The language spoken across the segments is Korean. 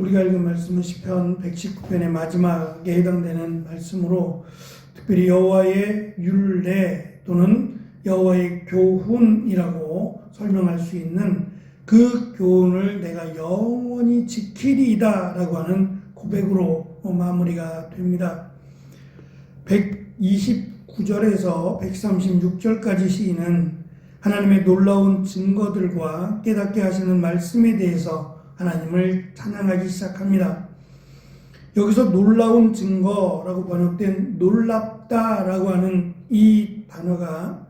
우리가 읽은 말씀은 시편 119편의 마지막에 해당되는 말씀으로 특별히 여호와의 율례 또는 여호와의 교훈이라고 설명할 수 있는 그 교훈을 내가 영원히 지키리이다 라고 하는 고백으로 마무리가 됩니다. 129절에서 136절까지 시인은 하나님의 놀라운 증거들과 깨닫게 하시는 말씀에 대해서 하나님을 찬양하기 시작합니다. 여기서 놀라운 증거라고 번역된 놀랍다라고 하는 이 단어가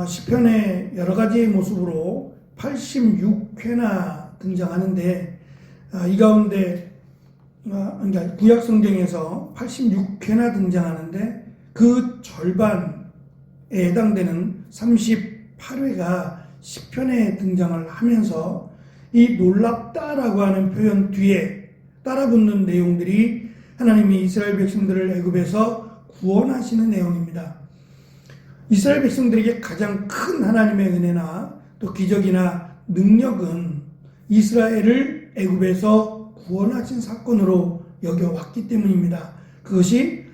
시편의 여러 가지의 모습으로 86회나 등장하는데 이 가운데 그러니까 구약 성경에서 86회나 등장하는데 그 절반에 해당되는 38회가 시편에 등장을 하면서 이 놀랍다라고 하는 표현 뒤에 따라붙는 내용들이 하나님이 이스라엘 백성들을 애굽에서 구원하시는 내용입니다. 이스라엘 백성들에게 가장 큰 하나님의 은혜나 또 기적이나 능력은 이스라엘을 애굽에서 구원하신 사건으로 여겨왔기 때문입니다. 그것이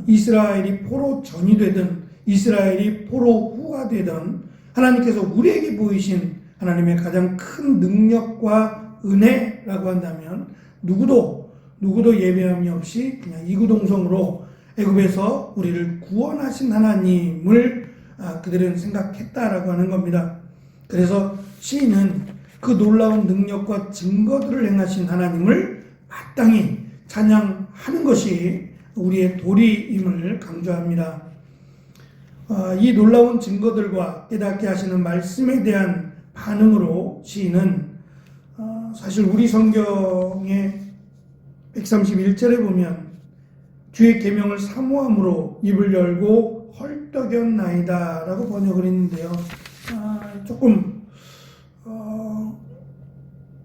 이스라엘이 포로 전이 되든 이스라엘이 포로 후가 되든 하나님께서 우리에게 보이신 하나님의 가장 큰 능력과 은혜라고 한다면 누구도 예배함이 없이 그냥 이구동성으로 애굽에서 우리를 구원하신 하나님을 그들은 생각했다라고 하는 겁니다. 그래서 시인은 그 놀라운 능력과 증거들을 행하신 하나님을 마땅히 찬양하는 것이 우리의 도리임을 강조합니다. 이 놀라운 증거들과 깨닫게 하시는 말씀에 대한 반응으로 시인은 사실 우리 성경의 131절에 보면 주의 계명을 사모함으로 입을 열고 헐떡였나이다 라고 번역을 했는데요. 조금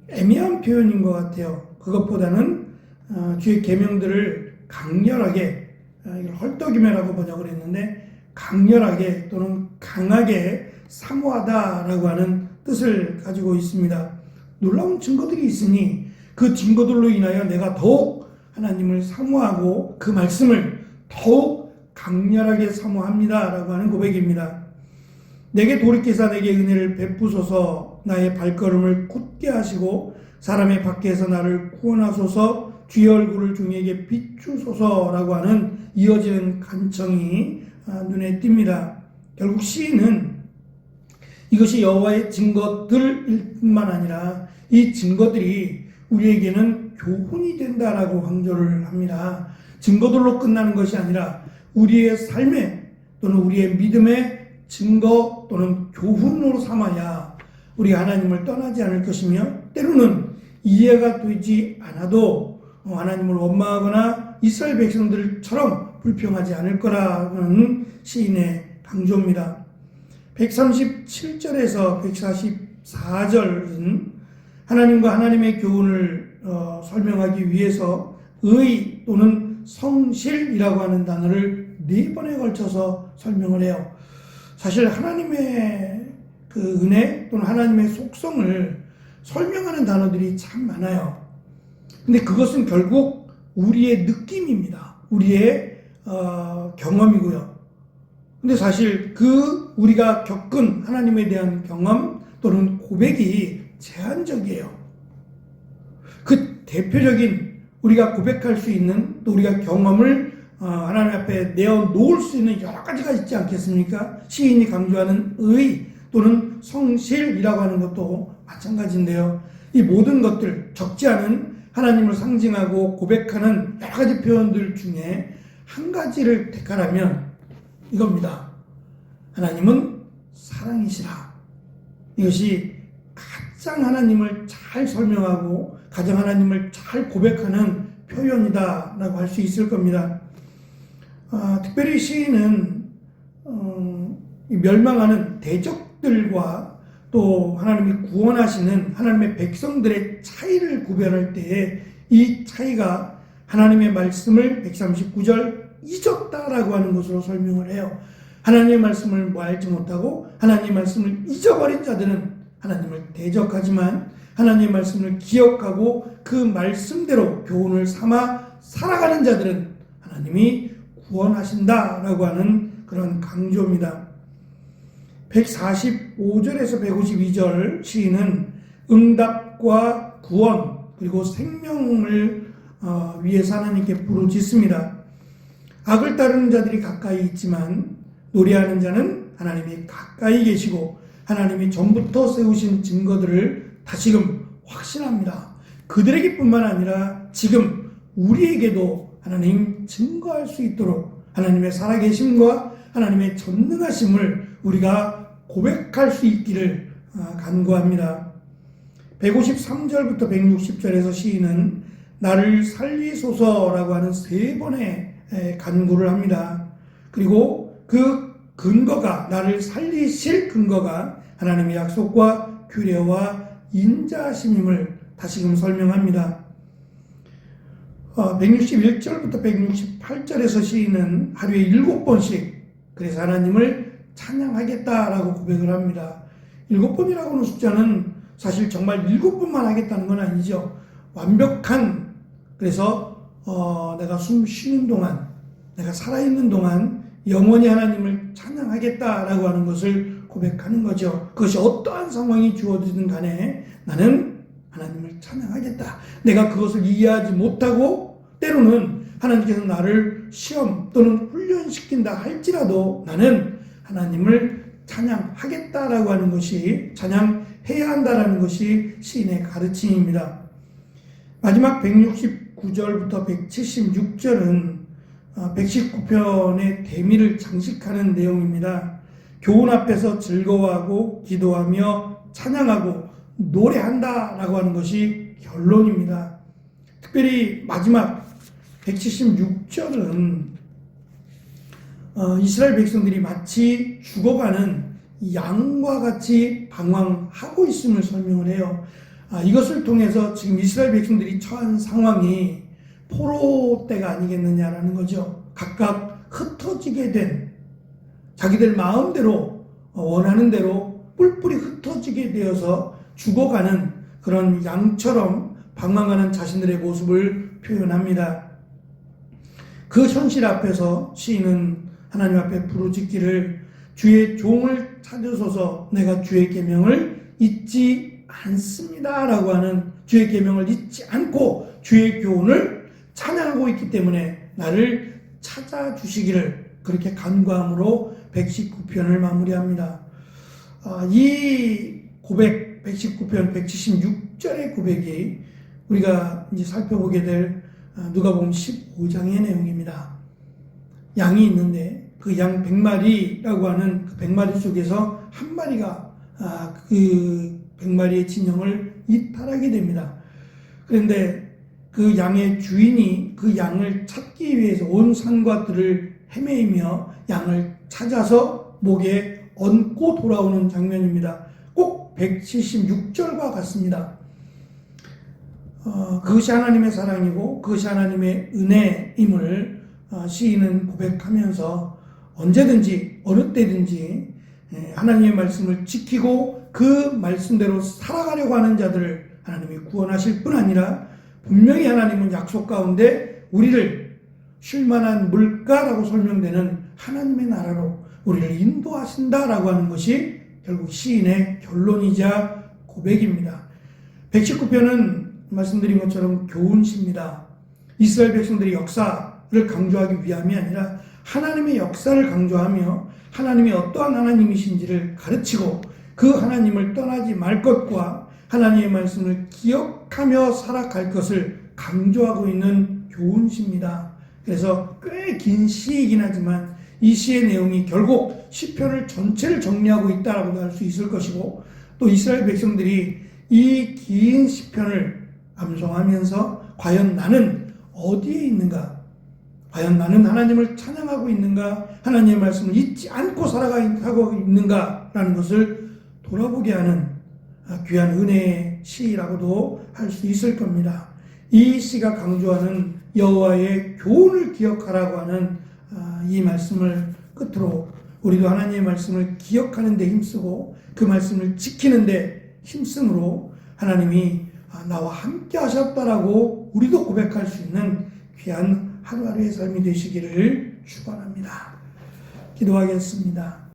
애매한 표현인 것 같아요. 그것보다는 주의 계명들을 강렬하게 이걸 헐떡이매라고 번역을 했는데 강렬하게 또는 강하게 사모하다라고 하는 뜻을 가지고 있습니다. 놀라운 증거들이 있으니 그 증거들로 인하여 내가 더욱 하나님을 사모하고 그 말씀을 더욱 강렬하게 사모합니다 라고 하는 고백입니다. 내게 돌이키사 내게 은혜를 베푸소서 나의 발걸음을 굳게 하시고 사람의 밖에서 나를 구원하소서 주의 얼굴을 종에게 비추소서라고 하는 이어지는 간청이 눈에 띕니다. 결국 시인은 이것이 여호와의 증거들일 뿐만 아니라 이 증거들이 우리에게는 교훈이 된다라고 강조를 합니다. 증거들로 끝나는 것이 아니라 우리의 삶에 또는 우리의 믿음의 증거 또는 교훈으로 삼아야 우리 하나님을 떠나지 않을 것이며 때로는 이해가 되지 않아도 하나님을 원망하거나 이스라엘 백성들처럼 불평하지 않을 거라는 시인의 강조입니다. 137절에서 144절은 하나님과 하나님의 교훈을 설명하기 위해서 의 또는 성실이라고 하는 단어를 4번에 걸쳐서 설명을 해요. 사실 하나님의 그 은혜 또는 하나님의 속성을 설명하는 단어들이 참 많아요. 근데 그것은 결국 우리의 느낌입니다. 우리의 경험이고요. 근데 사실 우리가 겪은 하나님에 대한 경험 또는 고백이 제한적이에요. 그 대표적인 우리가 고백할 수 있는 또 우리가 경험을 하나님 앞에 내어놓을 수 있는 여러 가지가 있지 않겠습니까? 시인이 강조하는 의 또는 성실이라고 하는 것도 마찬가지인데요. 이 모든 것들 적지 않은 하나님을 상징하고 고백하는 여러 가지 표현들 중에 한 가지를 택하라면 이겁니다. 하나님은 사랑이시라. 이것이 가장 하나님을 잘 설명하고 가장 하나님을 잘 고백하는 표현이다 라고 할 수 있을 겁니다. 특별히 시인은 멸망하는 대적들과 또 하나님이 구원하시는 하나님의 백성들의 차이를 구별할 때에 이 차이가 하나님의 말씀을 139절 잊었다라고 하는 것으로 설명을 해요. 하나님의 말씀을 뭐 알지 못하고 하나님의 말씀을 잊어버린 자들은 하나님을 대적하지만 하나님의 말씀을 기억하고 그 말씀대로 교훈을 삼아 살아가는 자들은 하나님이 구원하신다라고 하는 그런 강조입니다. 145절에서 152절 시인은 응답과 구원 그리고 생명을 위해서 하나님께 부르짖습니다. 악을 따르는 자들이 가까이 있지만 노래하는 자는 하나님이 가까이 계시고 하나님이 전부터 세우신 증거들을 다시금 확신합니다. 그들에게뿐만 아니라 지금 우리에게도 하나님 증거할 수 있도록 하나님의 살아계심과 하나님의 전능하심을 우리가 고백할 수 있기를 간구합니다. 153절부터 160절에서 시인은 나를 살리소서라고 하는 3번의 간구를 합니다. 그리고 그 근거가, 나를 살리실 근거가 하나님의 약속과 규례와 인자하심임을 다시금 설명합니다. 161절부터 168절에서 시인은 하루에 7번씩 그래서 하나님을 찬양하겠다라고 고백을 합니다. 7번이라고 하는 숫자는 사실 정말 7번만 하겠다는 건 아니죠. 완벽한, 그래서 내가 숨 쉬는 동안, 내가 살아있는 동안 영원히 하나님을 찬양하겠다라고 하는 것을 고백하는 거죠. 그것이 어떠한 상황이 주어지든 간에 나는 하나님을 찬양하겠다. 내가 그것을 이해하지 못하고 때로는 하나님께서 나를 시험 또는 훈련시킨다 할지라도 나는 하나님을 찬양하겠다라고 하는 것이, 찬양해야 한다라는 것이 시인의 가르침입니다. 마지막 169절부터 176절은 119편의 대미를 장식하는 내용입니다. 교훈 앞에서 즐거워하고 기도하며 찬양하고 노래한다라고 하는 것이 결론입니다. 특별히 마지막 176절은 이스라엘 백성들이 마치 죽어가는 양과 같이 방황하고 있음을 설명을 해요. 이것을 통해서 지금 이스라엘 백성들이 처한 상황이 포로 때가 아니겠느냐라는 거죠. 각각 흩어지게 된, 자기들 마음대로 원하는 대로 뿔뿔이 흩어지게 되어서 죽어가는 그런 양처럼 방황하는 자신들의 모습을 표현합니다. 그 현실 앞에서 시인은 하나님 앞에 부르짖기를 주의 종을 찾으소서 내가 주의 계명을 잊지 않습니다 라고 하는, 주의 계명을 잊지 않고 주의 교훈을 찬양하고 있기 때문에 나를 찾아주시기를 그렇게 간구함으로 119편을 마무리합니다. 이 고백 119편 176절의 고백이 우리가 이제 살펴보게 될 누가복음 15장의 내용입니다. 양이 있는데 그 양 100마리라고 하는 그 100마리 속에서 한 마리가 그 100마리의 진영을 이탈하게 됩니다. 그런데 그 양의 주인이 그 양을 찾기 위해서 온 산과 들을 헤매이며 양을 찾아서 목에 얹고 돌아오는 장면입니다. 꼭 176절과 같습니다. 그것이 하나님의 사랑이고 그것이 하나님의 은혜임을 시인은 고백하면서 언제든지 어느 때든지 하나님의 말씀을 지키고 그 말씀대로 살아가려고 하는 자들을 하나님이 구원하실 뿐 아니라 분명히 하나님은 약속 가운데 우리를 쉴만한 물가라고 설명되는 하나님의 나라로 우리를 인도하신다라고 하는 것이 결국 시인의 결론이자 고백입니다. 119편은 말씀드린 것처럼 교훈시입니다. 이스라엘 백성들이 역사를 강조하기 위함이 아니라 하나님의 역사를 강조하며 하나님이 어떠한 하나님이신지를 가르치고 그 하나님을 떠나지 말 것과 하나님의 말씀을 기억하며 살아갈 것을 강조하고 있는 교훈시입니다. 그래서 꽤 긴 시이긴 하지만 이 시의 내용이 결국 시편을 전체를 정리하고 있다라고도 할 수 있을 것이고 또 이스라엘 백성들이 이 긴 시편을 암송하면서 과연 나는 어디에 있는가? 과연 나는 하나님을 찬양하고 있는가? 하나님의 말씀을 잊지 않고 살아가고 있는가라는 것을 돌아보게 하는 귀한 은혜의 시라고도 할 수 있을 겁니다. 이 시가 강조하는 여호와의 교훈을 기억하라고 하는 이 말씀을 끝으로 우리도 하나님의 말씀을 기억하는 데 힘쓰고 그 말씀을 지키는 데 힘쓰므로 하나님이 나와 함께 하셨다라고 우리도 고백할 수 있는 귀한 하루하루의 삶이 되시기를 축원합니다. 기도하겠습니다.